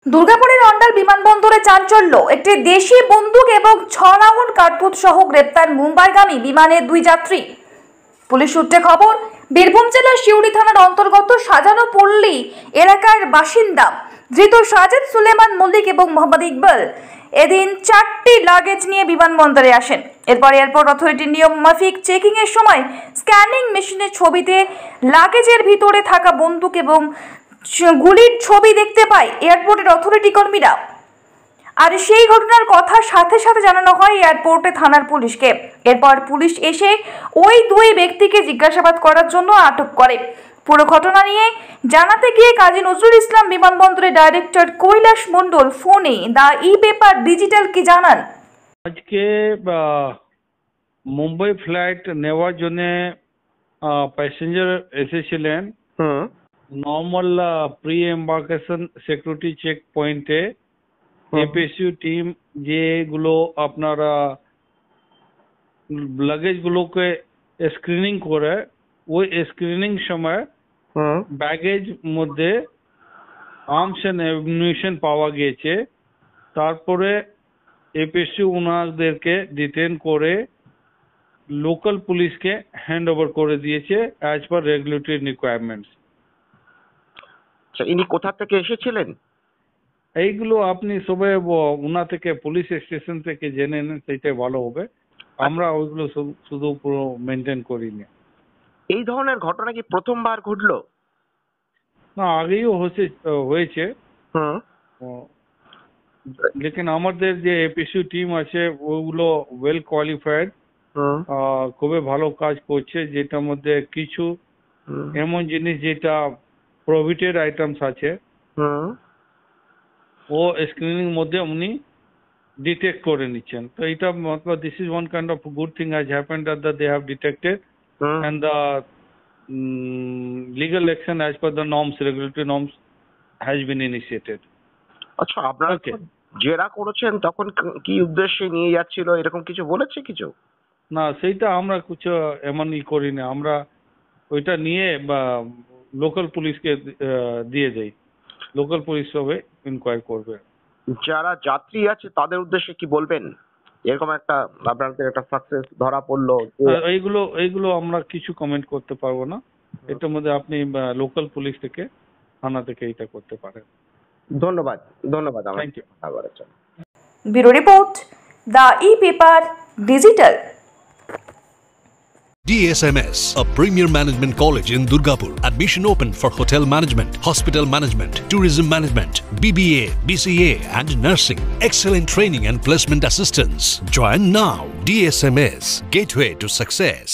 দুর্গাপুরের অন্ডাল বিমানবন্দরে চাঞ্চল্য, একটি দেশি বন্দুক এবং 6 রাউন্ড কার্তুজ সহ গ্রেপ্তার মুম্বাইগামী বিমানের 2 যাত্রী। পুলিশ সূত্রে খবর, বীরভূম জেলার সিউড়ি থানার অন্তর্গত সাজানো পল্লী এলাকার বাসিন্দা ধৃত সাজেদ সুলেমান মল্লিক এবং মোহাম্মদ ইকবাল এদিন 4টি লাগেজ নিয়ে বিমানবন্দরে আসেন। এরপর এয়ারপোর্ট অথরিটির নিয়ম মাফিক চেকিং এর সময় স্ক্যানিং মেশিনের ছবিতে লাগেজের ভিতরে থাকা বন্দুক এবং গুলির ছবি দেখতে পায় এয়ারপোর্টের অথরিটি কর্মীরা। আর সেই ঘটনার কথা সাথে সাথে জানানো হয় এয়ারপোর্টে থানার পুলিশকে। এরপর পুলিশ এসে ওই 2 ব্যক্তিকে জিজ্ঞাসাবাদ করার জন্য আটক করে। পুরো ঘটনা নিয়ে জানাতে গিয়ে কাজী নজরুল ইসলাম বিমানবন্দরের ডাইরেক্টর কৈলাস মণ্ডল ফোনে দ্য ই-পেপার ডিজিটাল কি জানান। আজকে মুম্বাই ফ্লাইট নেওয়ার জন্য প্যাসেঞ্জার এসেছিলেন। Normal pre embarkation security check পয়েন্টে এপিএসইউ টিম যেগুলো আপনারা লাগেজ গুলোকে স্ক্রিনিং করে, ওই স্ক্রিনিং সময় ব্যাগেজ মধ্যে আর্মস এন্ড অ্যামিউনিশন পাওয়া গিয়েছে। তারপরে এপিএসইউ ওনাদেরকে ডিটেন করে লোকাল পুলিশকে হ্যান্ড ওভার করে দিয়েছে অ্যাজ পার রেগুলেটরি রিকোয়ারমেন্টস। ইনি কোথা থেকে এসেছিলেন? এইগুলো আপনি সবাই ওনা থেকে পুলিশ স্টেশন থেকে জেনে নেন, সেইটাই ভালো হবে। আমরা ওইগুলো শুধু পুরো মেনটেন করিনি। এই ধরনের ঘটনা কি প্রথমবার ঘটলো? না, আগেও হয়েছে, লেকিন আমাদের যে এপিএসইউ টিম আছে ওগুলো ওয়েল কোয়ালিফাইড, খুবই ভালো কাজ করছে। যেটার মধ্যে কিছু এমন জিনিস যেটা প্রোহিবিটেড আইটেমস আছে ও স্ক্রিনিং মধ্যে উনি ডিটেক্ট করে নিচ্ছেন। তো এটা মতলব this is one kind of good thing has happened that they have detected and the legal action as per the norms, regulatory norms has been initiated. আচ্ছা, আপনারা জেরা করেছেন তখন কি উদ্দেশ্যে নিয়ে যাচ্ছিল এরকম কিছু বলেছে কিছু? না, সেইটা আমরা কিছু এমনই করি না। আমরা ওইটা নিয়ে বা লোকাল পুলিশকে দিয়ে দেই, লোকাল পুলিশ সবে ইনকোয়ারি করবে। যারা যাত্রী আছে তাদের উদ্দেশ্যে কি বলবেন? এরকম একটা আপনাদের একটা সাকসেস ধরা পড়লো, এইগুলো আমরা কিছু কমেন্ট করতে পারবো না। এটার মধ্যে আপনি লোকাল পুলিশ থেকে, থানা থেকে এটা করতে পারেন। ধন্যবাদ। Thank you. Bureau report, the e paper digital. DSMS, a premier management college in Durgapur. Admission open for hotel management, hospital management, tourism management, BBA, BCA and nursing. Excellent training and placement assistance. Join now. DSMS, gateway to success.